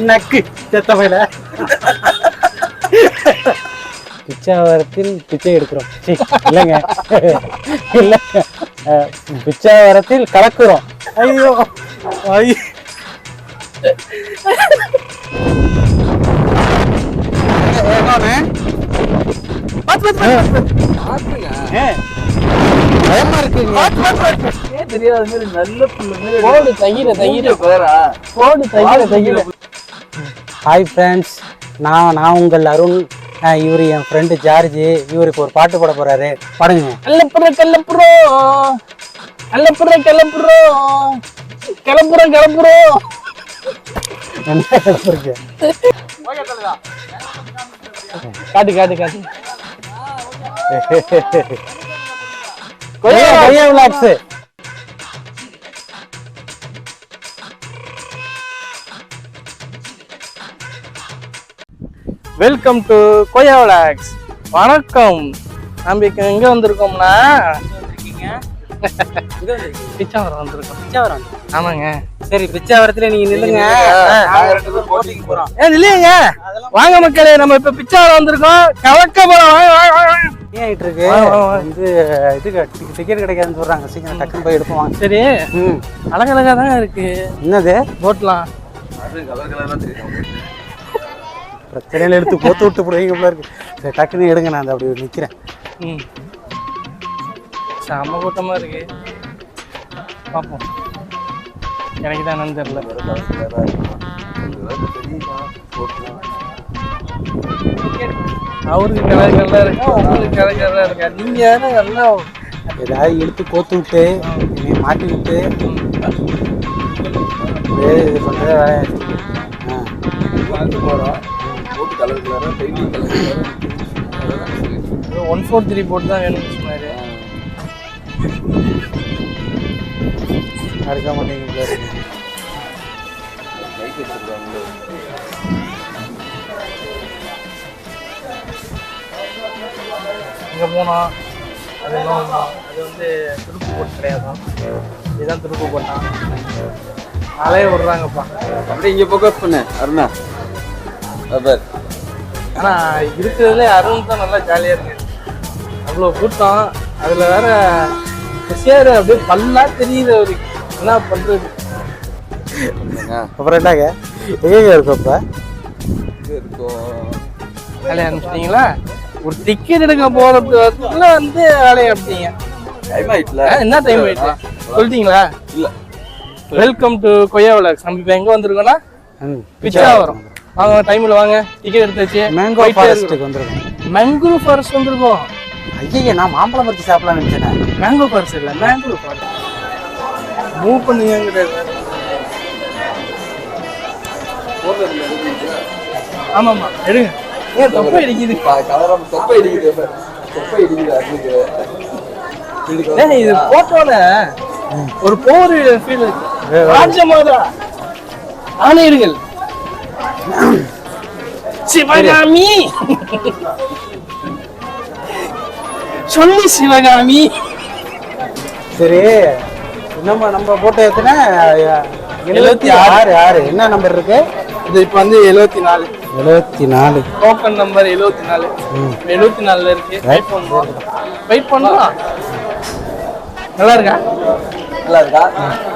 நக்கு செத்தவையில பிச்சாவரத்தில் பிச்சை எடுக்கிறோம். இல்லைங்க இல்லைங்க, பிச்சாவரத்தில் கலக்குறோம். ஐயோ ஐயோ பயமா இருக்குங்க. ஹாய் ஃப்ரெண்ட்ஸ், நான் உங்கள் அருண். இவரு என் ஃப்ரெண்டு ஜார்ஜ். இவருக்கு ஒரு பாட்டு பாட போறாரு. பாடுங்க. என்ன கிளப்புறீங்க? காட்டு காட்டு காட்டு. கொய்யா விளாக்ஸ். வெல்கம் டு கொய்யா விளாக்ஸ். வணக்கம். நம்ம எங்க வந்திருக்கோம்னா பிச்சாவரம் வந்திருக்கோம். பிச்சாவரம்? ஆமாங்க. சரி, பிச்சாவரத்துல நீங்க நில்லுங்க. இல்லையங்க, வாங்க மக்களே, நம்ம இப்ப பிச்சாவரம் வந்திருக்கோம். கலக்க போறோம். ஏன் ஆயிட்டு இருக்கு வந்து இது டிக்கெட் கிடைக்காதுன்னு சொல்றாங்க. சீக்கிரம் டக்குன்னு போய் எடுப்போம். சரி, அழகழகா தான் இருக்கு. என்னது போட்லாம் பிரச்சனையில எடுத்து போத்து விட்டு போடுவீங்க போல இருக்கு. சரி, டக்குன்னு எடுங்க. நான் அப்படி நிக்கிறேன். செம்ம கூட்டமா இருக்கு. பார்ப்போம். எனக்கு தான் என்னன்னு தெரியல. அவருக்கு கலர் கலரா இருக்கா, உங்களுக்கு கலர் கலரா இருக்கா? நீங்க நல்லா ஏதாவது எடுத்து கோத்து விட்டு மாட்டி விட்டு இது பண்றத வேலையா போறோம். 143 போட்டு தான் வேணும்னு சொன்னாரு. இருக்க மாட்டேங்குது. இங்கே போனோம். அது வந்து திருப்பு போட்டு கிடையாதான். இதுதான் திருப்பு போட்டான். அலைய விடுறாங்கப்பா. அப்படியே இங்கே ஃபோக்கஸ் பண்ணு அருணா. ஆனால் இருக்கிறதுல அருண் தான் நல்லா ஜாலியாக இருக்கு. அவ்வளோ கூட்டம். அதில் வேற சேரு அப்படியே பல்லா தெரியுது அவருக்கு. என்ன பண்ணுறது? அப்புறம் என்னங்க எங்கே இருக்கும்? இப்போ வேலையை அனுப்பிச்சிட்டிங்களா? ஒரு டிக்கெட் எடுக்க போகிறதுக்குள்ள வந்து வேலையை அனுப்பிட்டீங்க. டைம் ஆயிட்டுல. என்ன டைம் ஆயிடுச்சு சொல்லிட்டீங்களா? இல்லை. வெல்கம் டு கொய்யா விளாக்ஸ். நம்ம இப்போ எங்கே வந்திருக்கோம்னா பிச்சாவரம். வாங்க, டைமில் வாங்க. டிக்கெட் எடுத்தாச்சு. மேங்கோ ஃபாரஸ்ட்டுக்கு வந்துருக்கோம். மேங்கோ ஃபாரஸ்ட் வந்திருக்கோம். ஐயா, நான் மாம்பழம் பறிச்சு சாப்பிடலாம்னு நினைச்சேன். மேங்கோ ஃபாரஸ்ட் இல்லை, மேங்கோ ஃபாரஸ்ட். மூவ் பண்ணுங்க. ஆமாம்மா, எடுங்க. ஏன் தொப்பை இடிக்குது? தொப்பை இடிக்குது. இது போட்டோல ஒரு போர் ஃபீல் இருக்கு. ராஜமாதா ஆணையர்கள் சிவகாமி சொல்லி சிவகாமி. சரி, நம்ம போட்டோ எத்தனை? 76. என்ன நம்பர் இருக்கு இது? இப்போ வந்து 74. Token number 74. 74 இருக்கு. வெயிட் பண்ணலாம். நல்லா இருக்கா? நல்லா இருக்கா?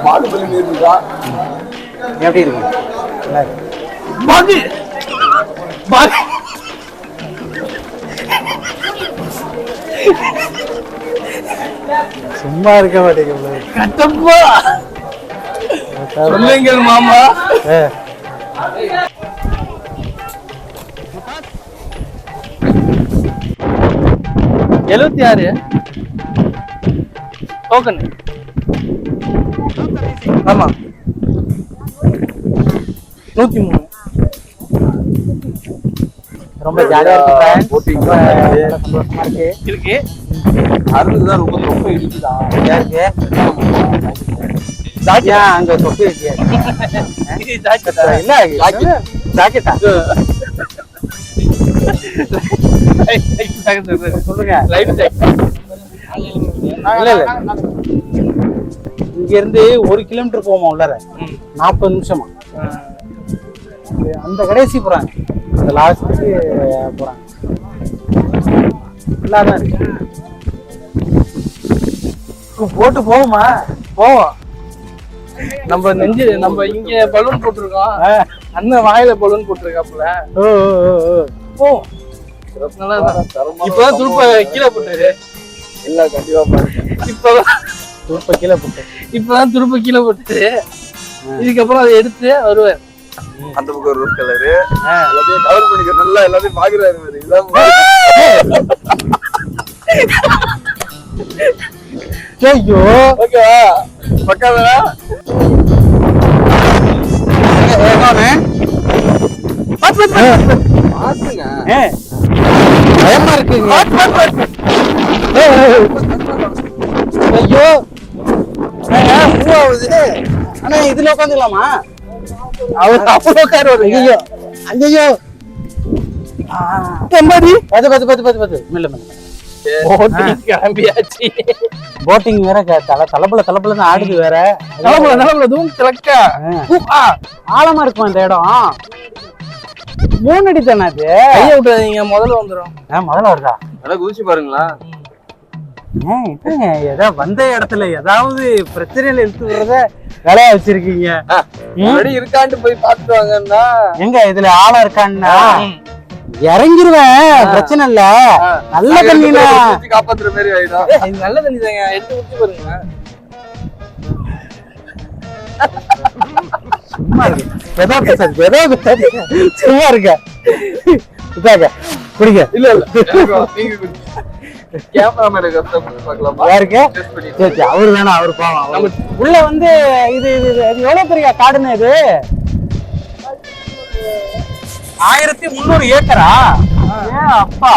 மாடுபலி மீன் இருக்கா? எப்படி இருக்கு? நல்லா இருக்கு. பாகு பாகு சும்மா இருக்க மாட்டேங்க. கட்டப்பா சொல்லுங்கள் மாமா. 76 டோக்கன். ஆமா, 103. ரொம்ப ஜாலியா இருக்கு. சந்தோஷமா இருக்கு. அருள்தான் ரொம்ப தொப்பை இடிக்குதா? இருக்கு. அங்க தொப்பி இருக்கு. என்ன ஜாக்கெட்டா? சொல்லுங்க. இங்க இருந்து 1 கிலோமீட்டர் போவோமா உள்ளார? 40 நிமிஷமா? அந்த கடைசி போறாங்க, அந்த லாஸ்ட்டுக்கு போறாங்க. நல்லா தான் இருக்கு. போட்டு போகுமா? போவோம். நம்ம நெஞ்சு நம்ம இங்க பலூன் போட்டிருக்கோம், அண்ணன் வாயில பலூன் போட்டிருக்காப்புல. ஓ ஓ ஓ போவோம். நல்லாதான். இப்பதான் துருப்ப கீழே போட்டாரு. எல்லாம் கண்டிப்பா பாருங்க. இப்பதான் துருப்ப கீழே போட்டு இப்பதான் துருப்ப கீழே போட்டாரு. இதுக்கப்புறம் அதை எடுத்து வருவார். அந்த பக்கம் ஒரு ரோஸ் கலரு எல்லாத்தையும் கவர் பண்ணிக்க, நல்லா எல்லாத்தையும் பாக்குறாரு மாதிரி. ஐயோ ஓகேவா? பக்காவா? பாத்துங்க. பயமா இருக்குங்க. ஐயோ மூவாவது. ஆனா இதுல உட்காந்துக்கலாமா? அவர் அவ்வளோ கார் வருங்க. ஐயோ ஐயோ எம்பாடி பத்து பத்து பத்து பத்து பத்து மெல்ல மெல்ல. கிளம்பியாச்சு. போட்டிங் வேற தலப்புல தான் ஆடுது வேற. நிலம்புல தூம் திலக்கா. ஆழமா இருக்குமா இந்த இடம்? 3 அடி தானே அது? கையை விட்டுறாதீங்க, முதல்ல வந்துடும். முதல்ல வருதா? நல்லா குதிச்சு பாருங்களா. ஏதோ வந்த இடத்துல ஏதாவது பிரச்சனையில இழுத்து விடுறத வேலையா வச்சிருக்கீங்க. இருக்கான்ட்டு போய் பாத்துட்டு வாங்கன்னா எங்க இதுல ஆழம் இருக்கான்னா இறங்கிருவேன், பிரச்சனை இல்ல. நல்ல தண்ணினா காப்பாத்துற மாதிரி ஆயிடும். இது நல்ல தண்ணி தாங்க, எடுத்து ஊத்தி பாருங்க. சும்மா இருக்கு, ஏதோ பேசாது, சும்மா இருக்க. இதாங்க குடிங்க. இல்ல நீங்க கேமராமேன் பார்க்கலாமா? யாருக்கு? சரி அவரு வேணாம், அவரு பாவம். நம்ம உள்ள வந்து இது எவ்வளவு பெரிய காடுன்னு? இது 1300 ஏக்கரா? அப்பா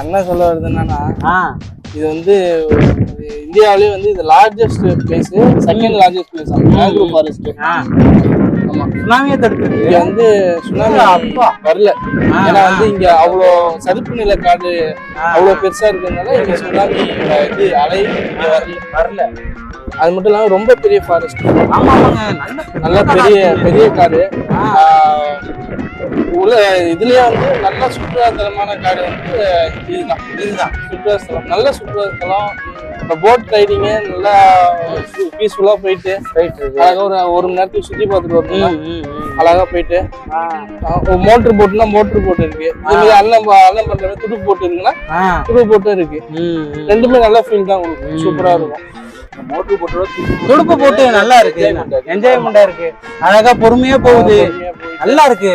அண்ணன் சொல்ல வருது என்னன்னா, ஆ இது வந்து இந்தியாவிலே வந்து இது largest place, second largest place mangrove forest. ஆமா, சுனாமியை தடுக்குது. இங்க வந்து சுனாமி அப்பா வரல. ஏன்னா வந்து இங்க அவ்வளோ சதுப்பு நில காடு அவ்வளோ பெருசா இருக்கிறதுனால இங்க சுனாமி இது அலை இங்க வரல. அது மட்டும் இல்லாம ரொம்ப பெரிய ஃபாரஸ்ட். ஆமா நல்ல பெரிய காடு. உள்ள இதுலயே வந்து நல்ல சுற்றுலாத்தலமான காடு வந்து இதுதான் சுற்றுலாஸ்தலம். நல்ல சுற்றுலாஸ்தலம். இப்போ போட் ரைடிங்கு நல்லா பீஸ்ஃபுல்லா போயிட்டு அழகா ஒரு மணி நேரத்துக்கு சுத்தி பார்த்துட்டு வரணும். அழகா போயிட்டு மோட்டர் போட்னா மோட்டர் போட் இருக்கு. இதே அண்ணன் பண்ற துடுப்பு போட்டு இருக்குன்னா துடுப்பு போட்டும் இருக்கு. ரெண்டுமே நல்ல ஃபீல் தான் உங்களுக்கு, சூப்பரா இருக்கும். மோட்டர் போட்டு துடுப்பு போட்டு நல்லா இருக்கு, என்ஜாய்மெண்டா இருக்கு, அழகா பொறுமையா போகுது, நல்லா இருக்கு.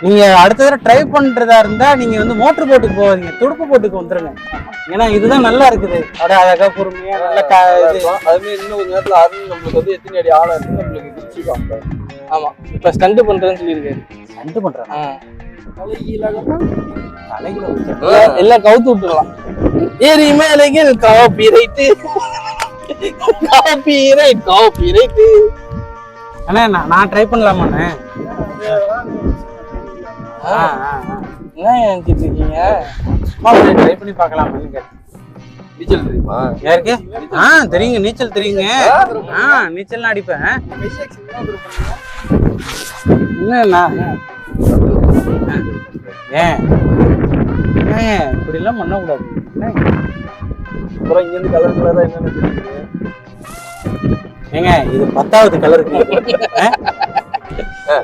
நீங்க அடுத்த தடவை ட்ரை பண்றதா இருந்தா நீங்க வந்து மோட்டர் போட்டுக்கு போவாதீங்க, துடுப்பு போட்டுக்கு வந்துருங்க. ஏன்னா இதுதான் நல்லா இருக்குது, அப்படியே அழகா பொறுமையா நல்லா அதுமாதிரி இன்னும் ஒரு நேரத்துல அருண் நம்மளுக்கு வந்து எத்தனை அடி ஆழம் இருக்கு நம்மளுக்கு குதிச்சுக்காங்க. ஆமா, இப்ப ஸ்டண்ட் பண்றேன்னு சொல்லியிருக்காரு. ஸ்டண்ட் பண்றேன் எல்லாம் கவுத்து விட்டுலாம். ஏறி மேலே காப்பி ரைட்டு காப்பி ரைட்டு. அண்ணா நான் ட்ரை பண்ணலாமாண்ணே? என்ன நினைச்சிட்டு இருக்கீங்க? ட்ரை பண்ணி பார்க்கலாமான்னு கேட்டேன். நீச்சல் தெரியுமா யாருக்கு? தெரியுங்க, நீச்சல் தெரியுங்க. நீச்சல்லாம் அடிப்பேன். என்னண்ணா ஏன் இப்படி எல்லாம் பண்ணக்கூடாது. அப்புறம் இங்க இருந்து கலர் கலரா என்னன்னு தெரியுது. ஏங்க இது 10வது கலருக்கு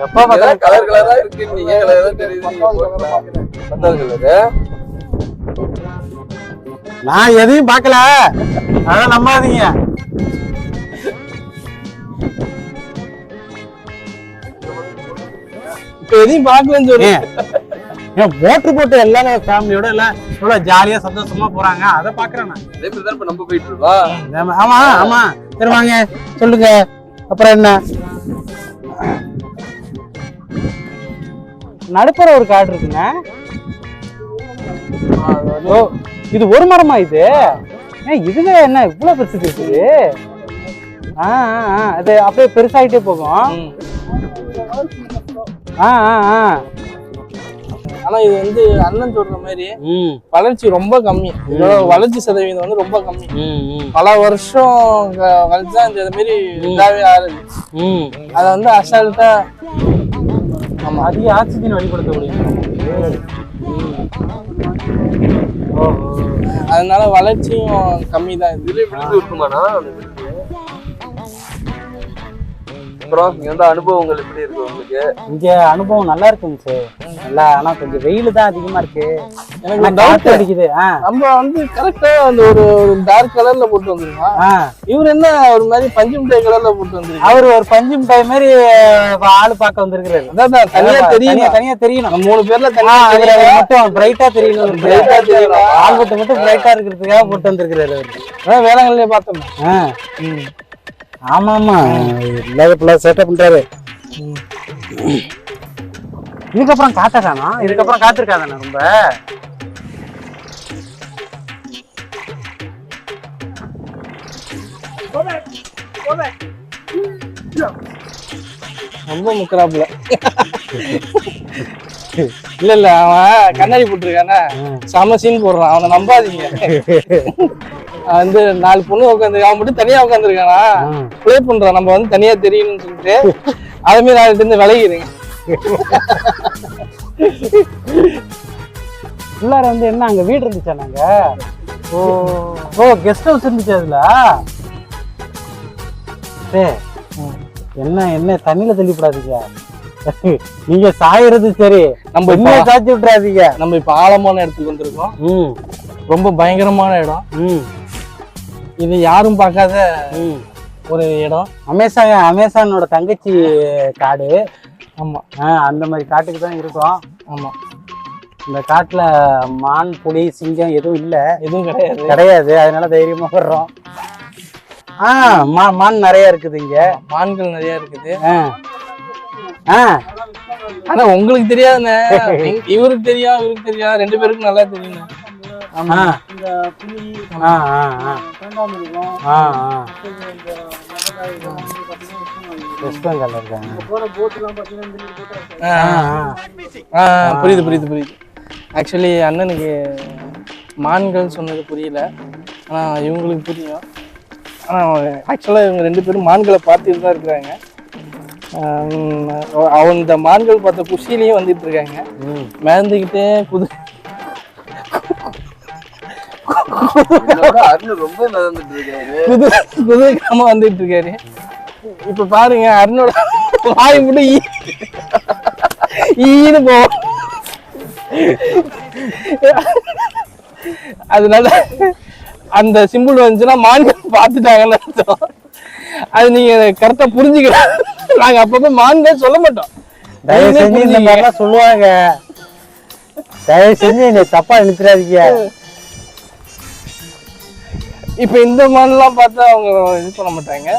எப்ப பார்த்தாலும் கலர் கலரா இருக்கு. நீங்க கலர் தான் தெரியுது. 10வது கலரு. நான் எதையும் பார்க்கல, அதான் நம்பாதீங்க. இப்ப எதையும் பார்க்கலன்னு சொல்லி மோட்டர் போட்டு எல்லாரும் ஃபேமிலியோட எல்லாம் எவ்வளவு ஜாலியா சந்தோஷமா போறாங்க, அதை பாக்குறேன் நான். அதே மாதிரி தான் இப்ப நம்ம போயிட்டு இருக்கோம். ஆமா ஆமா, சரி வாங்க சொல்லுங்க. அப்புறம் என்ன, நடுப்புற ஒரு காடு இருக்குங்க. ஓ, இது ஒரு மரமா? இது இதுவே என்ன இவ்வளவு பெருசு இருக்குது? அது அப்படியே பெருசாயிட்டே போகும். ஆனா இது வந்து அண்ணன் சொல்ற மாதிரி ம் வளர்ச்சி ரொம்ப கம்மி. இதோட வளர்ச்சி சதவீதம் வந்து ரொம்ப கம்மி. ம் ம் பல வருஷம் கழிச்சா இந்த மாதிரி இதாவே ஆகுது. ம் அதை வந்து அசால்ட்டா ஆமா அதிக ஆக்சிஜன் வெளிப்படுத்தக்கூடிய அதனால வளர்ச்சியும் கம்மி தான். இதுல விழுந்து இருக்குமாண்ணா அந்த விழுது? அப்புறம் இங்க வந்து அனுபவங்கள் எப்படி இருக்கு உங்களுக்கு? இங்க அனுபவம் நல்லா இருக்குங்க சார். நல்லா ஆனா கொஞ்சம் வெயில் தான் அதிகமா இருக்கு. எனக்கு ஆனா காத்து அடிக்குது. நம்ம வந்து கரெக்டா அந்த ஒரு டார்க் கலர்ல போட்டு வந்துருக்கோம். இவர் என்ன ஒரு மாதிரி பஞ்சு மிட்டாய் கலர்ல போட்டு வந்துருக்கு. அவரு ஒரு பஞ்சு மிட்டாய் மாதிரி ஆளு பார்க்க வந்திருக்கிறாரு. அதான் தனியா தெரியும், தனியா தெரியணும். நம்ம 3 பேர்ல அவரு மட்டும் பிரைட்டா தெரியணும். பிரைட்டா தெரியணும். ஆள்பட்டு மட்டும் பிரைட்டா இருக்கிறதுக்காக போட்டு வந்திருக்கிறாரு அவரு. வேளாங்கல்லையே பார்த்தோம். ஆமா ஆமா இல்லாத பிள்ளை செட்டப் பண்றாரு. இதுக்கப்புறம் காத்தாதானா? இதுக்கப்புறம் காத்திருக்காதானே ரொம்ப? ரொம்ப முக்கராப்புல. இல்ல அவன் கண்ணாடி போட்டுருக்கானே செம சீன் போடுறான். அவனை நம்பாதீங்க. வந்து 4 பொண்ணு உட்காந்து அவன் மட்டும் தனியா உட்காந்துருக்கானா ப்ளே பண்றான். நம்ம வந்து தனியா தெரியணும்னு சொல்லிட்டு அதுமே நான் இருந்து விலகிறேன். உள்ளார வந்து என்ன அங்க வீடு இருந்துச்சா? நாங்க ஓ கெஸ்ட் ஹவுஸ் இருந்துச்சு அதுல. என்ன தண்ணியில தள்ளிவிடாதீங்க. நீங்க சாயறது சரி, நம்ம இன்னும் சாய்ச்சி விட்டுறாதீங்க. நம்ம இப்ப ஆழமான இடத்துக்கு வந்திருக்கோம். ரொம்ப பயங்கரமான இடம். இது யாரும் பார்க்காத ஒரு இடம். அமேசானோட தங்கச்சி காடு. ஆமா அந்த மாதிரி காட்டுக்கு தான் இருக்கோம். ஆமா இந்த காட்டுல மான் புலி சிங்கம் எதுவும் இல்ல, எதுவும் கிடையாது. அதனால தைரியமா வர்றோம். மான் நிறைய இருக்குது இங்க. மான்கள் நிறைய இருக்குது. ஆனா உங்களுக்கு தெரியாதுண்ணே. இவருக்கு தெரியும், இவருக்கு தெரியும். 2 பேருக்கும் நல்லா தெரியும். வெஸ்ட் பெங்கால்ல இருக்காங்க. புரியுது புரியுது புரியுது. ஆக்சுவலி அண்ணனுக்கு மான்கள் சொன்னது புரியல, ஆனா இவங்களுக்கு புரியும். ஆனா ஆக்சுவலா இவங்க 2 பேரும் மான்களை பார்த்துட்டு தான் இருக்கிறாங்க. அவன் இந்த மான்கள் பார்த்த குஷிலையும் வந்துட்டு இருக்காங்க. மேந்துக்கிட்டே குதிரைக்காம வந்துட்டு இருக்காரு. இப்ப பாருங்க அருணோட வாய் மட்டும் ஈன்னு போ. அதனால அந்த சிம்பிள் வந்துச்சுன்னா மான்கள் பார்த்துட்டாங்கன்னு அர்த்தம். அது நீங்க கரெக்டா புரிஞ்சுக்கலாம். நாங்க அப்பப்ப மான்கள் சொல்ல மாட்டோம். தயவு செஞ்சு இந்த மாதிரிலாம் சொல்லுவாங்க. தயவு செஞ்சு என்னை தப்பா நினைச்சிடாதீங்க. இப்ப இந்த மான்லாம் பார்த்தா அவங்க இது பண்ண மாட்டாங்க.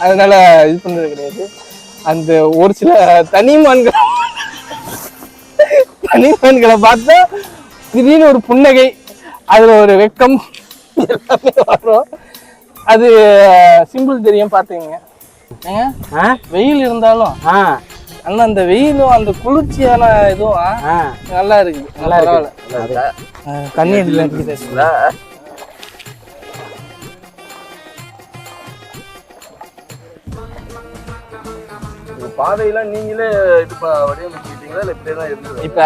அதனால இது பண்றது கிடையாது. அந்த ஒரு சில தனி மான்களை பார்த்தா திடீர்னு ஒரு புன்னகை, அதுல ஒரு வெக்கம் எல்லாமே வரும். அது சிம்பிள் தெரியும் பாத்துக்கங்க. வெயில் இருந்தாலும் ஆனா அந்த வெயிலும் அந்த குளிர்ச்சியான இதுவும் நல்லா இருக்கு. நல்லா பரவாயில்ல. தண்ணி அடிக்கல. பாதையெல்லாம் நீங்களே இது வடிவமைச்சிட்டீங்களா இல்ல இப்படியேதான் இருந்தது? இப்ப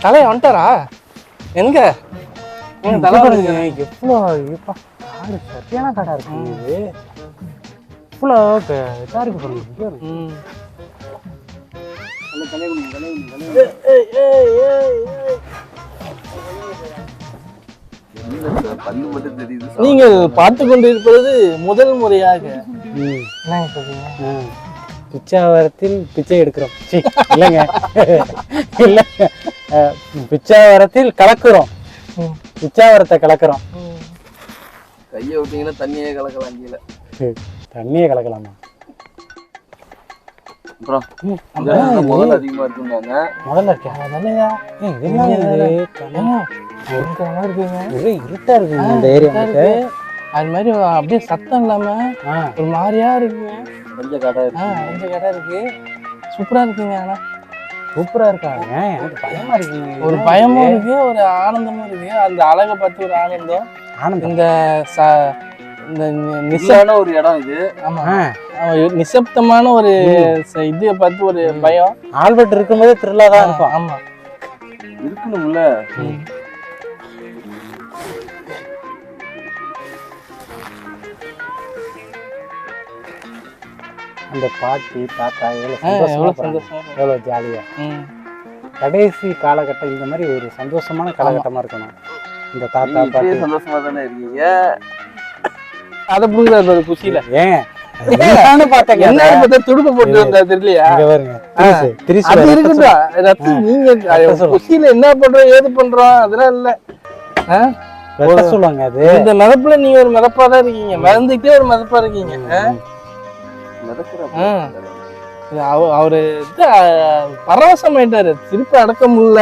தலைய வந்துட்டாரா? எங்க சரியான கடை இருக்கு. இவ்வளோ இதா இருக்கு பாருங்க. நீங்கள் பார்த்து கொண்டிருப்பது முதல் முறையாக பிச்சாவரத்தில் பிச்சை எடுக்கிறோம். இல்லைங்க, இல்ல பிச்சாவரத்தில் கலக்குறோம். பிச்சாவரத்தை கலக்குறோம். கையை விட்டீங்கன்னா தண்ணியே கலக்கலாம் கீழே. தண்ணியே கலக்கலாமா? அப்புறம் முதல்ல அதிகமா இருக்குங்க. முதல்ல இருக்கா? அதனாலயா இருக்குங்க, ஒரே இருட்டா இருக்குங்க இந்த ஏரியா. அது மாதிரி அப்படியே சத்தம் இல்லாம ஒரு மாதிரியா இருக்குங்க. கொஞ்சம் கடை இருக்கு. கொஞ்சம் கடை இருக்கு, சூப்பரா இருக்குங்க. ஆனா சூப்பரா இருக்காங்க. எனக்கு பயமா இருக்குங்க. ஒரு பயமும் இருக்கு, ஒரு ஆனந்தமும் இருக்கு. அந்த அழகை பார்த்து ஒரு ஆனந்தம். இந்த நிசான ஒரு இடம் இது. ஆமா, நிசப்தமான ஒரு இது பார்த்து ஒரு பயம். ஆல்பர்ட் இருக்கும்போதே த்ரில்லா தான் இருக்கும். ஆமா, இருக்கணும்ல. அந்த பாட்டி தாத்தா எவ்வளவு சந்தோஷம், எவ்வளவு ஜாலியா. கடைசி காலகட்டம் இந்த மாதிரி ஒரு சந்தோஷமான காலகட்டமா இருக்கணும். இந்த தாத்தா பாட்டி சந்தோஷமா தானே இருக்கீங்க. அதை புரிஞ்சுறாரு குஷியில. ஏன் துடுப்பு போட்டு வந்தா தெரியலையா? நீங்க குஷியில என்ன பண்றோம் ஏது பண்றோம் அதெல்லாம் இல்ல சொல்லுவாங்க. அது இந்த மிதப்புல நீங்க ஒரு மிதப்பாதான் இருக்கீங்க, மிதந்துக்கிட்டே ஒரு மிதப்பா இருக்கீங்க. அவரு பரவசமாயிட்டாரு, திருப்பி அடக்க முடியல.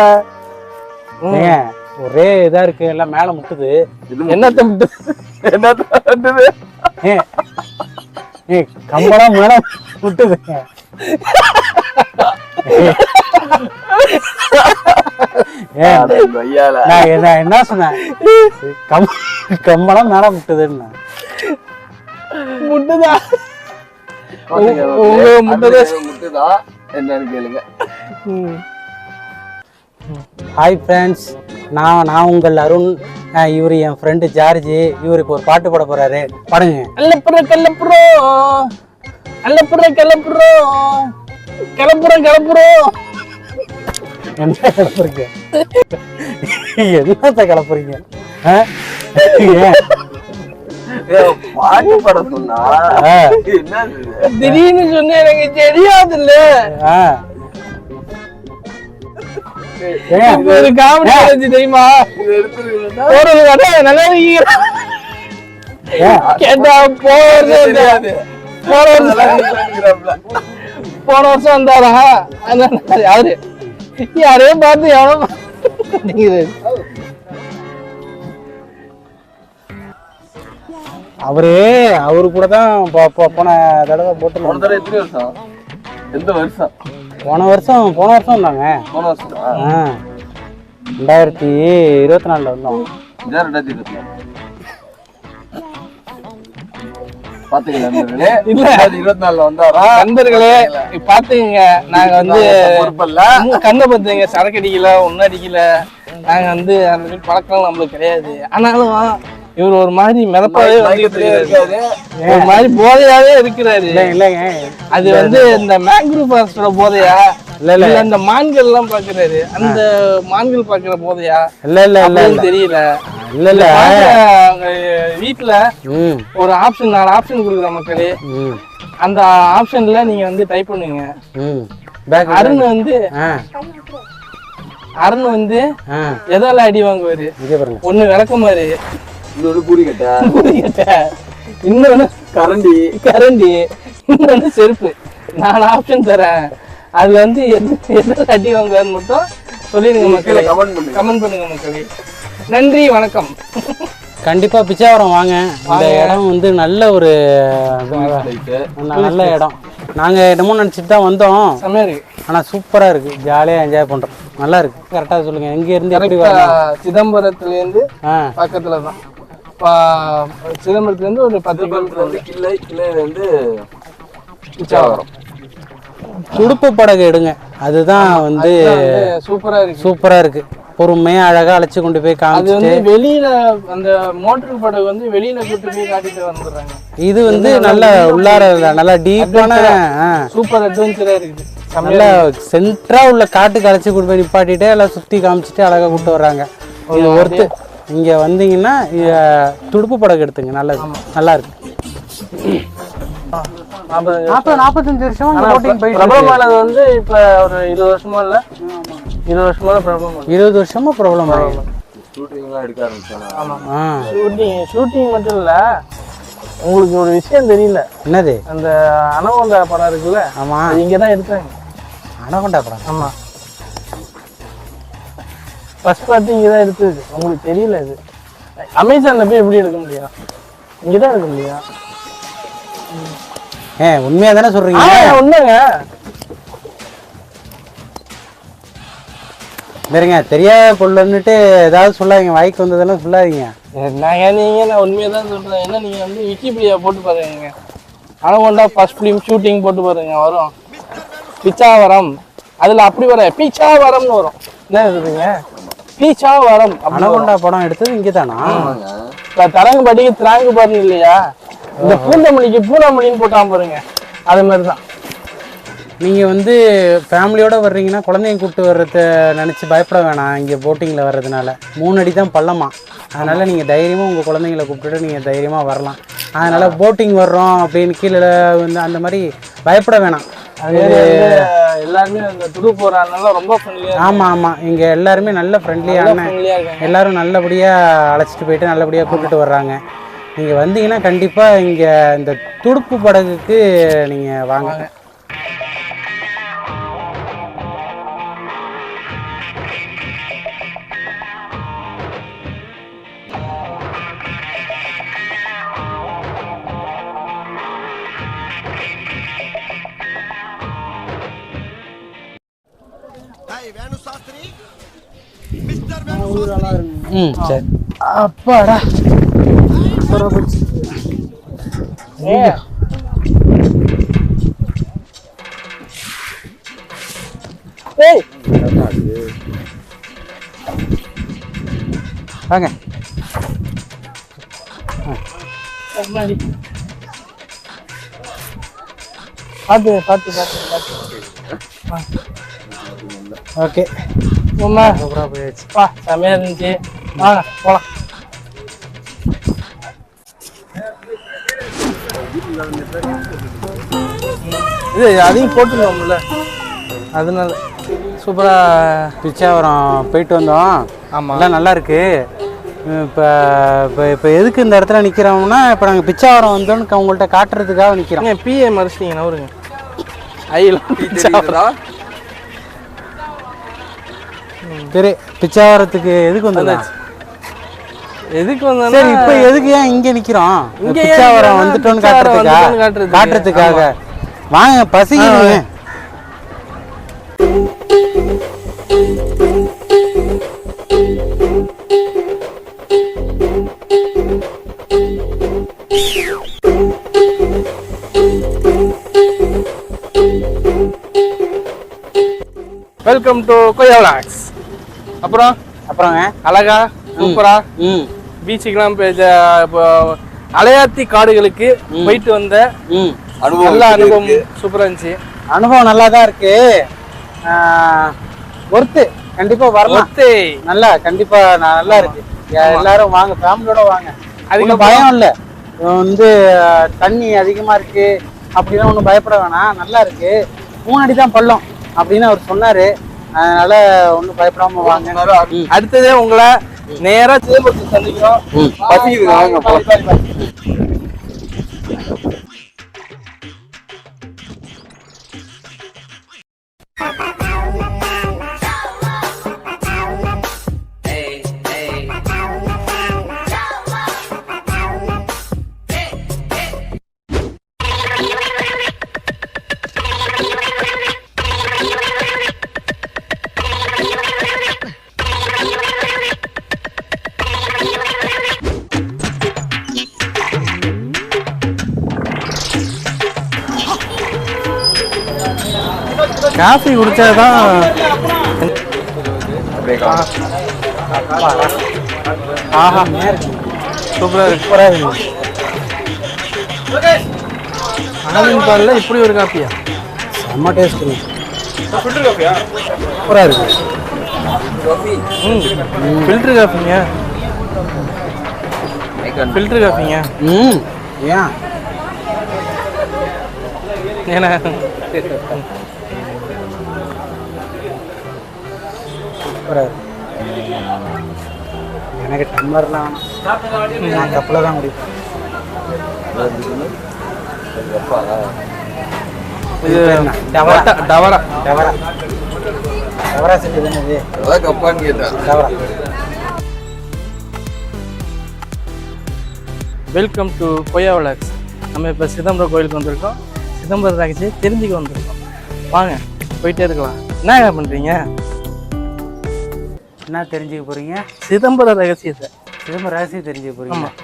ஒரே இதா இருக்கு, எல்லாம் மேல முட்டுது. என்னத்த முட்டுது? கம்பளம் மேல முட்டுது. நான் என்ன சொன்னேன்? கம்பளம் மேல முட்டுதுன்னு. முட்டுதா? முட்டுதா என்னன்னு கேளுங்க. ஹாய் ஃப்ரெண்ட்ஸ், நான் உங்கள் அருண். இவர் என் ஃப்ரெண்டு ஜார்ஜி. இவர் இப்போ ஒரு பாட்டு பாட போறாரு. பாடுங்க. கிளப்புறோம் என்ன கிளப்புறீங்க? என்னத்த கிளப்புறீங்க? பாட்டு பாட சொன்னா திடீர்னு சொன்ன எனக்கு தெரியாது இல்ல. ஒரு காமெடி தெரியுமா? நல்லா கேட்டா போன வருஷம் வந்தாரா அவரு யாரையும் பார்த்து எவ்வளவு அவரு கூட தான் போன தடவை போட்டு. போன தடவை எத்தனை வருஷம்? எந்த வருஷம்? போன வருஷம் வந்தாங்க. போன வருஷம் 2024 வந்தோம். 2024 பாத்தீங்களா? 2024 வந்தாரா? நண்பர்களே பாத்துக்கங்க, நாங்க வந்து கண்ணை பத்துங்க, சரக்கு அடிக்கல, ஒன்னும் அடிக்கல. நாங்க வந்து அந்த மாதிரி பழக்கம் நம்மளுக்கு கிடையாது. ஆனாலும் இவர் ஒரு மாதிரி மிதப்பாவே இருக்காரு, ஒரு மாதிரி போதையாவே இருக்கிறாரு. இல்லைங்க, அது வந்து இந்த மேங்க்ரூவ் ஃபாரஸ்டோட போதையா இல்ல இந்த மான்கள் எல்லாம் பாக்குறாரு, அந்த மான்கள் பாக்குற போதையா தெரியல. இல்ல வீட்டுல ஒரு ஆப்ஷன் 4 ஆப்ஷன் கொடுக்குற மக்களே. அந்த ஆப்ஷன்ல நீங்க வந்து டைப் பண்ணுங்க. அருண் வந்து எதால அடி வாங்குவாரு? ஒண்ணு விளக்கமாரு, இன்னொரு கூறிக்கட்ட, இன்னொன்னு கரண்டி, இன்னொன்னு செருப்பு. 4 ஆப்ஷன் தரேன். அதுல வந்து எதால அடி வாங்குவாருன்னு மட்டும் சொல்லிடுங்க மக்களே, கமெண்ட் பண்ணுங்க மக்களே. நன்றி, வணக்கம். கண்டிப்பா பிச்சாவரம் வாங்க. இந்த இடம் வந்து நல்ல ஒரு நல்ல இடம். நாங்க என்னமோ நினைச்சிட்டு தான் வந்தோம். ஆனா சூப்பரா இருக்கு, ஜாலியா என்ஜாய் பண்றோம். நல்லா இருக்கு. கரெக்டா சொல்லுங்க, எங்க இருந்து எப்படி வரணும்? சிதம்பரத்துல இருந்து பக்கத்துலதான். சிதம்பரத்துல இருந்து ஒரு 10 கிலோமீட்டர். கிளையில இருந்து பிச்சாவரம். துடுப்பு படகு எடுங்க, அதுதான் வந்து சூப்பரா இருக்கு. பொறுமையா அழகா அழைச்சு கொண்டு போய் காமிச்சு வெளியில அந்த மோட்டர் படகு வந்து வெளியில கூட்டு போய் காட்டிட்டு வந்துடுறாங்க. இது வந்து நல்ல உள்ளார நல்லா டீப்பான சூப்பர் அட்வென்ச்சரா இருக்குது. நல்லா சென்ட்ரா உள்ள காட்டுக்கு அழைச்சி கொண்டு போய் நிப்பாட்டிட்டு எல்லாம் சுத்தி காமிச்சிட்டு அழகா கூப்பிட்டு வர்றாங்க. இது ஒருத்து இங்க வந்தீங்கன்னா துடுப்பு படகு எடுத்துங்க, நல்லா இருக்கு. 45 வருஷமா பிரபலமானது வந்து இப்ப ஒரு 20 வருஷமா இல்ல, 20 வருஷமா பிரபலம். 20 வருஷமா பிரபலம். ஷூட்டிங்லாம் எடுக்க ஆரம்பிச்சானா? ஆமா ஷூட்டிங் மட்டும் இல்ல, உங்களுக்கு ஒரு விஷயம் தெரியல. என்னது? அந்த அனகொண்டா படம் இருக்குல்ல, ஆமா, இங்கே தான் எடுத்தாங்க. அனகொண்டா படம்? ஆமா, ஃபர்ஸ்ட் பார்த்து இங்கே தான் எடுத்தது. உங்களுக்கு தெரியல இது. அமேசானில் போய் எப்படி எடுக்க முடியும்? இங்கே தான் எடுக்க முடியும். உண்மையா தானே சொல்றீங்க? உண்மைங்க. வேறுங்க தெரியாத பொருள்னுட்டு ஏதாவது சொல்லாதீங்க, வாய்க்கு வந்ததெல்லாம் சொல்லாதீங்க. நான் உண்மையாக தான் சொல்கிறேன். ஏன்னா நீங்கள் வந்து விக்கிபீடியா போட்டு பாருங்க, அனகொண்டா ஃபர்ஸ்ட் ஃபிலிம் ஷூட்டிங் போட்டு பாருங்க, வரும் பிச்சாவரம். அதில் அப்படி வர பிச்சாவரம்னு வரும். என்ன சொல்றீங்க? பிச்சாவரம். அனகொண்டா படம் எடுத்தது இங்கே தானா? தரங்கம்பட்டிக்கு திராங்கு பாருங்க இல்லையா, இந்த பூந்தமல்லிக்கு பூனாமல்லின்னு போட்டாம பாருங்க, அது மாதிரி தான். நீங்கள் வந்து ஃபேமிலியோடு வர்றீங்கன்னா குழந்தைங்க கூப்பிட்டு வர்றத நினச்சி பயப்பட வேணாம். இங்கே போட்டிங்கில் வர்றதுனால 3 அடி தான் பள்ளமா, அதனால் நீங்கள் தைரியமாக உங்கள் குழந்தைங்களை கூப்பிட்டுட்டு நீங்கள் தைரியமாக வரலாம். அதனால் போட்டிங் வர்றோம் அப்படின்னு கீழே வந்து அந்த மாதிரி பயப்பட வேணாம். அது எல்லாருமே அந்த துடு போகிறாங்கனால ரொம்ப ஃப்ரெண்ட்லியாக. ஆமாம், இங்கே எல்லாருமே நல்ல ஃப்ரெண்ட்லியான, எல்லோரும் நல்லபடியாக அழைச்சிட்டு போயிட்டு நல்லபடியாக கூப்பிட்டுட்டு வர்றாங்க. நீங்கள் வந்தீங்கன்னா கண்டிப்பாக இங்கே இந்த துடுப்பு படகுக்கு நீங்கள் வாங்க. சரி. அப்பாடா. வாங்க. பார்த்து பார்த்து பார்த்து பார்த்து. ஓகே, அம்மா சூப்பராக போயாச்சு. பா செமையாக இருந்துச்சு. வாங்க போகலாம். இது அதையும் போட்டுருவோம்ல, அதனால சூப்பராக பிச்சாவரம் போயிட்டு வந்தோம். ஆமாம், எல்லாம் நல்லா இருக்கு. இப்போ இப்போ இப்போ எதுக்கு இந்த இடத்துல நிற்கிறோம்னா, இப்போ நாங்கள் பிச்சாவரம் வந்தோன்னு உங்கள்கிட்ட காட்டுறதுக்காக நிற்கிறோம். பிஏ மறைச்சிட்டிங்கன்னா வருங்க. ஐயோ சரி, பிச்சாவரத்துக்கு எதுக்கு வந்தா? எதுக்கு வந்தா? சரி, இப்போ எதுக்கு ஏன் இங்கே நிற்கிறோம்? பிச்சாவரம் வந்துட்டோன்னு காட்டுறதுக்காக. வாங்க, பசிக்குதுங்க. வெல்கம் டு கொய்யா விளாக்ஸ். அப்புறங்க அழகா சூப்பரா பீச்சுக்கெல்லாம் இப்போ அலையாத்தி காடுகளுக்கு போயிட்டு வந்த நல்ல அனுபவம் சூப்பரா இருந்துச்சு. அனுபவம் நல்லா தான் இருக்கு. ஒர்த்து கண்டிப்பா வரலாம். நல்லா கண்டிப்பா நல்லா இருக்கு. எல்லாரும் வாங்க, ஃபேமிலியோட வாங்க. அதுக்கு பயம் இல்லை. வந்து தண்ணி அதிகமா இருக்கு அப்படின்னா ஒன்றும் பயப்பட வேணாம். நல்லா இருக்கு. 3 அடி தான் பள்ளம் அப்படின்னு அவர் சொன்னாரு. அதனால ஒன்றும் பயப்படாம வாங்க. அடுத்ததே உங்களை நேரா சிதம்பரத்தை சந்திக்கிறோம். காஃபி குடிச்சாதான் ஆஹா சூப்பரா இருக்கு. அனலின் பாலில் இப்படி ஒரு காஃபியா? செம்ம டேஸ்ட். சூப்பரா இருக்கு. ஃபில்டர் காஃபிங்க. ஃபில்டர் காஃபிங்க. ஏன் ஏன்னா சூப்பரா இருக்கு. எனக்கு டம்ளர்லாம் வேணும். நான் கப்பில் தான் முடிப்பேன். இது டவரா டவரா டவரா டவரா செட்டு தானே இது? அதான் கப்பான்னு கேட்டேன். டவரா. வெல்கம் டு கொய்யா விளாக்ஸ். நம்ம இப்போ சிதம்பரம் கோயிலுக்கு வந்திருக்கோம். சிதம்பரம் ரகசியம் தெரிஞ்சுக்க வந்திருக்கோம். வாங்க போயிட்டே இருக்கலாம். என்ன பண்ணுறீங்க? என்ன தெரிஞ்சுக்க போறீங்க? சிதம்பரம் ரகசியத்தை. சிதம்பரம் ரகசியம் தெரிஞ்சுக்க போறீங்க? ஆமாம்.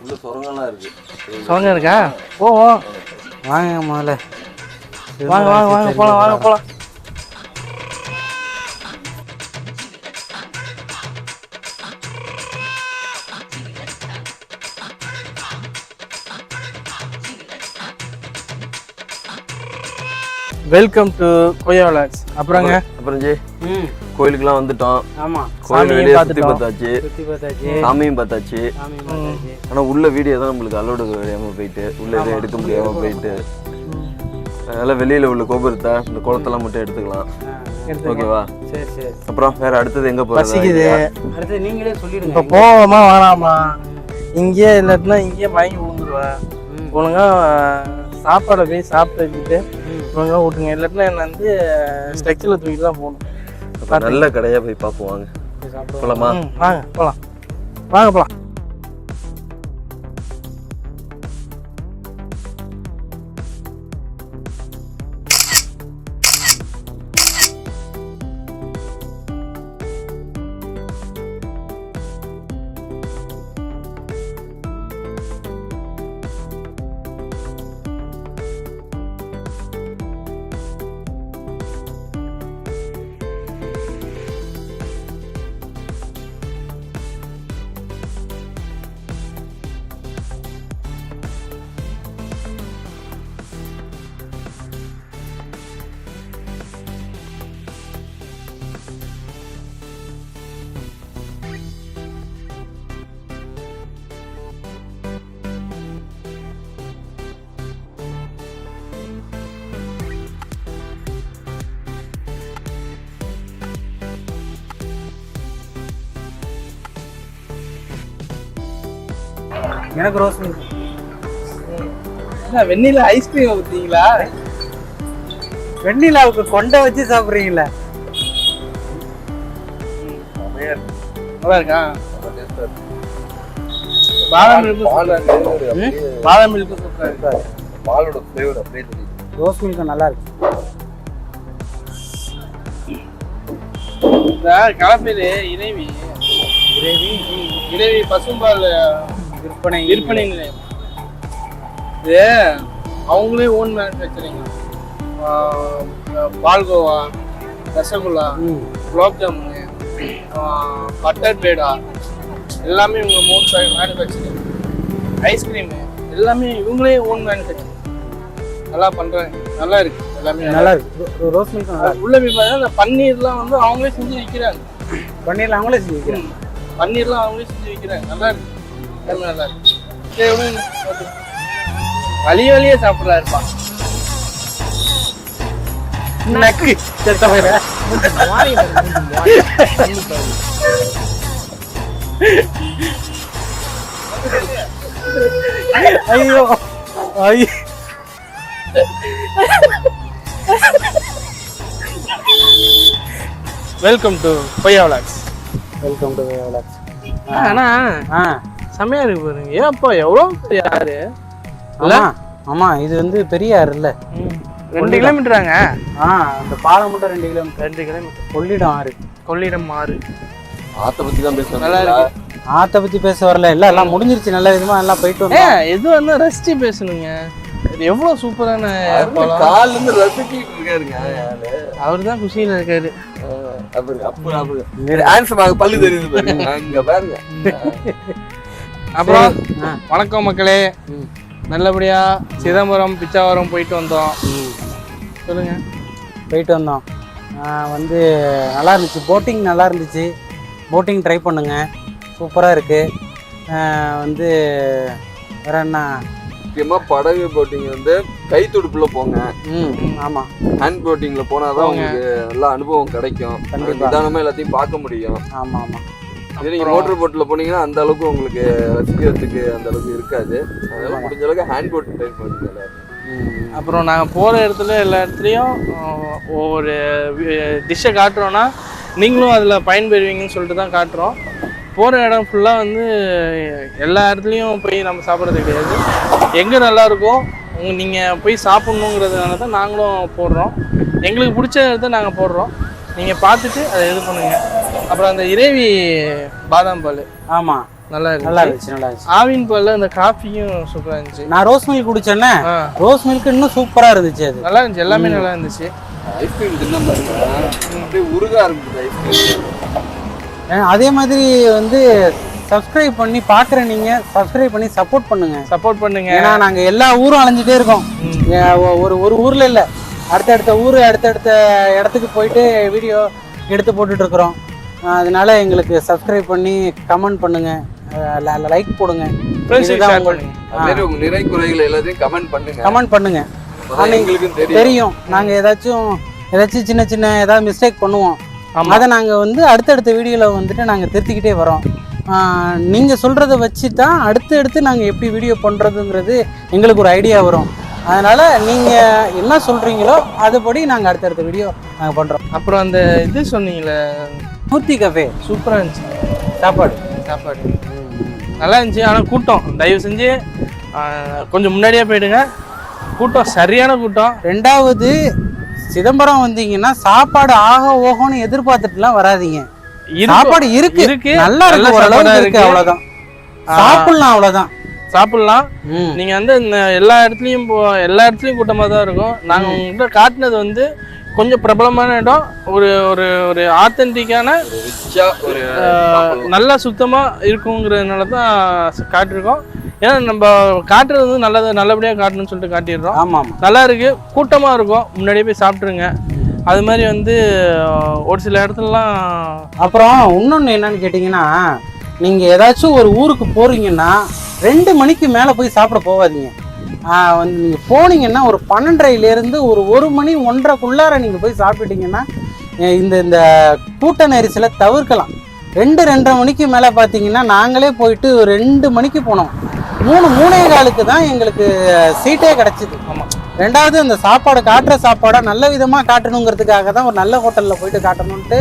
உள்ள சுரங்கம்லாம் இருக்கு. சொல்லுங்க இருக்கா? போவோம் வாங்க முதல்ல. வாங்க வாங்க வாங்க போகலாம் வாங்க போகலாம். வெல்கம் டு கொய்யா விளாக்ஸ். அப்புறங்க அப்புறம் ஜி ம் கோயிலுக்குலாம் வந்துட்டோம். ஆமா கோயில் வெளியே சுற்றி பார்த்தாச்சு, சுத்தி பார்த்தாச்சு, சாமியும் பார்த்தாச்சு. சாமி பார்த்தாச்சு. ஆனா உள்ள வீடியோ தான் நம்மளுக்கு அலோடு கிடையாம போயிட்டு, உள்ள எதுவும் எடுக்க முடியாம போயிட்டு, அதனால வெளியில உள்ள கோபுரத்தை இந்த குளத்தெல்லாம் மட்டும் எடுத்துக்கலாம். ஓகேவா? சரி சரி. அப்புறம் வேற அடுத்தது எங்க போறது? பசிக்குது. அடுத்து நீங்களே சொல்லிடுங்க. இப்போ போவோமா வேணாமா? இங்கேயே இல்லாட்டினா இங்கேயே மயங்கி விழுந்துருவேன். ஒழுங்கா சாப்பாடை போய் சாப்பிட்டு வச்சுட்டு ஒழுங்கா விட்டுங்க. இல்லாட்டினா என்ன வந்து ஸ்ட்ரக்சரில் தூக்கிட்டு தான் போகணும். அப்ப நல்ல கடையா போய் பார்ப்போம். வாங்க போலாமா? வாங்க போகலாம் வாங்க போகலாம். எனக்கு ரோஸ் மில்க். என்ன வெண்ணில ஐஸ்கிரீம் ஊற்றீங்களா? வெண்ணிலாவுக்கு கொண்டை வச்சு சாப்பிட்றீங்களா? நல்லா இருக்கா? பாதாம் மில்க் பாதாம் மில்க் சூப்பராக இருக்கா? பாலோட ஃப்ளேவர் அப்படியே தெரியுது. ரோஸ் மில்க் நல்லா இருக்கு. இந்த கலப்பையில் இறைவி இறைவி பசும்பால் விற்பனை நிலையம். இது அவங்களே own manufacturing. Palkova, rasgulla, gulab jamun, butter peda எல்லாமே இவங்க ஓன் மேனுஃபேக்சரிங். ஐஸ்கிரீமு எல்லாமே இவங்களே ஓன் மேனுஃபேக்சரிங். நல்லா பண்ணுறாங்க. நல்லா இருக்கு. எல்லாமே நல்லா இருக்கு. ரோஸ் மில்க் நல்லா இருக்கு. உள்ள போய் பார்த்தா இந்த பன்னீர்லாம் வந்து அவங்களே செஞ்சு விற்கிறாங்க. பன்னீர்ல அவங்களே செஞ்சு வைக்கிறாங்க. பன்னீர்லாம் அவங்களே செஞ்சு விற்கிறாங்க. நல்லா இருக்கு. எல்லாமே நல்லா இருக்கு. வழியே சாப்பிட்றாருப்பா. நக்கு செத்த பையன். ஐயோ ஐயோ. வெல்கம் டு கொய்யா விளாக்ஸ். Welcome to vlogs. ஆனா செம்மையா இருக்கு பாருங்க. ஏன்ப்பா எவ்வளோ யாரு? ஆமா ஆமா, இது வந்து பெரிய ஆறு இல்ல, 2 கிலோமீட்டராங்க. அந்த பாலம் மட்டும் 2 கிலோமீட்டர். 2 கிலோமீட்டர். கொள்ளிடம் ஆறு. கொள்ளிடம் ஆறு. ஆத்த பத்தி தான் பேசுறோம். நல்லா இருக்கு. ஆத்த பத்தி பேச வரல, எல்லாம் முடிஞ்சிருச்சு. நல்ல விதமா எல்லாம் போயிட்டு வந்தோம். எது வந்து ரசிச்சு பேசணுங்க. இது எவ்வளவு சூப்பரான கால்ல இருந்து ரசிச்சிட்டு இருக்காருங்க. அவர் தான் குஷியில இருக்காரு. பல்லு தெரியுது பாருங்க. அங்க பாருங்க. அப்புறம் வணக்கம் மக்களே. நல்லபடியா சிதம்பரம் பிச்சாவரம் போயிட்டு வந்தோம். சொல்லுங்க. போயிட்டு வந்தோம். வந்து நல்லா இருந்துச்சு. போட்டிங் நல்லா இருந்துச்சு. போட்டிங் ட்ரை பண்ணுங்க, சூப்பராக இருக்கு. வந்து வேற என்ன முக்கியமா படகு போட்டிங் வந்து கை துடுப்புல போங்க. ஆமா, ஹேண்ட் போட்டிங்ல போனாதான் உங்களுக்கு நல்ல அனுபவம் கிடைக்கும். கண்டிப்பா நிதானமா எல்லாத்தையும் பார்க்க முடியும். ஆமா ஆமா. இதே நீங்க மோட்டர் போட்ல போனீங்கன்னா அந்த அளவுக்கு உங்களுக்கு ரசிக்கிறதுக்கு அந்த அளவுக்கு இருக்காது. அதனால முடிஞ்ச அளவுக்கு ஹேண்ட் போட் ட்ரை பண்ணுங்க. அப்புறம் நாங்கள் போகிற இடத்துல எல்லா இடத்துலையும் ஒவ்வொரு டிஷ்ஷை காட்டுறோன்னா நீங்களும் அதில் பயன்பெறுவீங்கன்னு சொல்லிட்டு தான் காட்டுறோம். போகிற இடம் ஃபுல்லாக வந்து எல்லா இடத்துலையும் போய் நம்ம சாப்பிட்றது கிடையாது. எங்கே நல்லாயிருக்கோ நீங்கள் போய் சாப்பிட்ணுங்கிறதுனால தான் நாங்களும் போடுறோம். எங்களுக்கு பிடிச்ச இடத்த நாங்கள் போடுறோம். நீங்கள் பார்த்துட்டு அதை இது பண்ணுங்கள். அப்புறம் அந்த இறைவி பாதாம் பால் ஆமாம் நல்லா இருந்துச்சு. நல்லா இருந்துச்சு. ஆவின் பால் அந்த காஃபியும் சூப்பராக இருந்துச்சு. நான் ரோஸ் மில்க் குடிச்சேன்னே, ரோஸ் மில்க் இன்னும் சூப்பராக இருந்துச்சு. அது நல்லா இருந்துச்சு, எல்லாமே நல்லா இருந்துச்சு. ஐஸ்கிரீம் தின்ன பாருங்க, அப்படியே உருகா இருந்துச்சு ஐஸ்கிரீம். அதே மாதிரி வந்து சப்ஸ்கிரைப் பண்ணி பார்க்குற நீங்கள் சப்ஸ்கிரைப் பண்ணி சப்போர்ட் பண்ணுங்க. ஏன்னா நாங்கள் எல்லா ஊரும் அலைஞ்சிட்டே இருக்கோம். ஒரு ஊரில் இல்லை, அடுத்தடுத்த ஊர் அடுத்தடுத்த இடத்துக்கு போயிட்டு வீடியோ எடுத்து போட்டுட்டு இருக்கிறோம். அதனால எங்களுக்கு சப்ஸ்கிரைப் பண்ணி கமெண்ட் பண்ணுங்க, லைக் போடுங்க, நிறை குறைகள் எல்லாத்தையும் கமெண்ட் பண்ணுங்க. எங்களுக்கு தெரியும் நாங்கள் ஏதாச்சும் சின்ன சின்ன ஏதாவது மிஸ்டேக் பண்ணுவோம். அதை நாங்கள் வந்து அடுத்தடுத்த வீடியோவில் வந்துட்டு நாங்கள் திருத்திக்கிட்டே வரோம். நீங்கள் சொல்கிறத வச்சு தான் அடுத்து நாங்கள் எப்படி வீடியோ பண்ணுறதுங்கிறது எங்களுக்கு ஒரு ஐடியா வரும். அதனால் நீங்கள் என்ன சொல்கிறீங்களோ அதுபடி நாங்கள் அடுத்தடுத்த வீடியோ நாங்கள் பண்ணுறோம். அப்புறம் அந்த இது சொன்னீங்களே மூர்த்தி கஃபே சூப்பராக இருந்துச்சு. சாப்பாடு நல்லா இருந்துச்சு. ஆனால் கூட்டம் தயவு செஞ்சு கொஞ்சம் முன்னாடியே போயிடுங்க. கூட்டம் சரியான கூட்டம். ரெண்டாவது சிதம்பரம் வந்தீங்கன்னா சாப்பாடு ஆக ஓகோன்னு எதிர்பார்த்துட்டுலாம் வராதிங்க. சாப்பாடு இருக்கு, நல்லா இருக்கு, ஓரளவுக்கு இருக்கு, அவ்வளவுதான். சாப்பிடலாம், அவ்வளவுதான், சாப்பிடலாம். நீங்க வந்து எல்லா இடத்துலயும் கூட்டமா தான் இருக்கும். நாங்க உங்ககிட்ட காட்டினது வந்து கொஞ்சம் பிரபலமான இடம், ஒரு ஒரு ஒரு ஆத்தென்டிக்கான நல்லா சுத்தமா இருக்குங்கிறதுனால தான் காட்டிருக்கோம். ஏன்னா நம்ம காட்டுறது வந்து நல்லபடியாக காட்டணும்னு சொல்லிட்டு காட்டிடுறோம். ஆமாம், நல்லா இருக்கு, கூட்டமாக இருக்கும். முன்னாடியே போய் சாப்பிட்ருங்க. அது மாதிரி வந்து ஒரு சில இடத்துலலாம். அப்புறம் இன்னொன்று என்னன்னு கேட்டிங்கன்னா, நீங்கள் ஏதாச்சும் ஒரு ஊருக்கு போகிறீங்கன்னா 2 மணிக்கு மேலே போய் சாப்பிட போகாதீங்க. வந்து நீங்கள் போனீங்கன்னா ஒரு 12:30லேருந்து ஒரு 1 மணி 1:30க்குள்ளார நீங்கள் போய் சாப்பிட்டுட்டீங்கன்னா இந்த கூட்ட நெரிசலை தவிர்க்கலாம். 2-2:30 மணிக்கு மேலே பார்த்தீங்கன்னா நாங்களே போயிட்டு 2 மணிக்கு போனோம். 3-3:15 தான் எங்களுக்கு சீட்டே கிடச்சிது. ஆமாம். ரெண்டாவது அந்த சாப்பாடு காட்டுற சாப்பாடை நல்ல விதமாக காட்டணுங்கிறதுக்காக தான் ஒரு நல்ல ஹோட்டலில் போயிட்டு காட்டணுன்ட்டு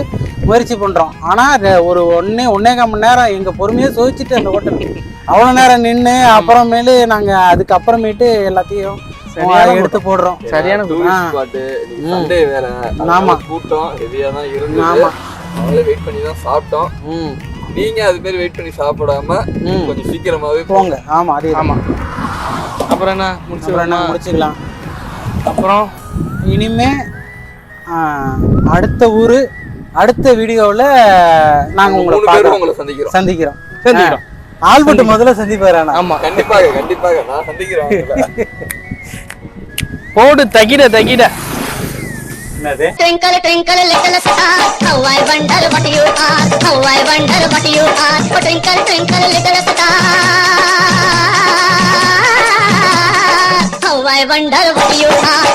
முயற்சி பண்ணுறோம். ஆனால் ஒரு 1.5 மணி நேரம் எங்கள் பொறுமையாக சோதிச்சுட்டு அந்த ஹோட்டலுக்கு அவ்வளோ நேரம் நின்று அப்புறமேலு நாங்கள் அதுக்கப்புறமேட்டு எல்லாத்தையும் எடுத்து போடுறோம். சரியான ஆமாம், கூட்டம் ஹெவியாக தான் இருந்தது. ஆமாம், வெயிட் பண்ணி தான் சாப்பிட்டோம். நீங்க அது மாதிரி வெயிட் பண்ணி சாப்பிடாம கொஞ்சம் சீக்கிரமாவே போங்க. ஆமா, அதே. ஆமா. அப்புறம் என்ன முடிச்சுக்கலாம். அப்புறம் இனிமே அடுத்த ஊரு அடுத்த வீடியோவில் நாங்கள் உங்களை சந்திக்கிறோம். ஆல்பர்ட் முதல்ல சந்திப்பாரு. ஆமா, கண்டிப்பாக நான் சந்திக்கிறேன். போடு தகிட Twinkle, twinkle, little star, how I wonder what you are, how I wonder what you are. Oh, twinkle, twinkle, little star, how I wonder what you are.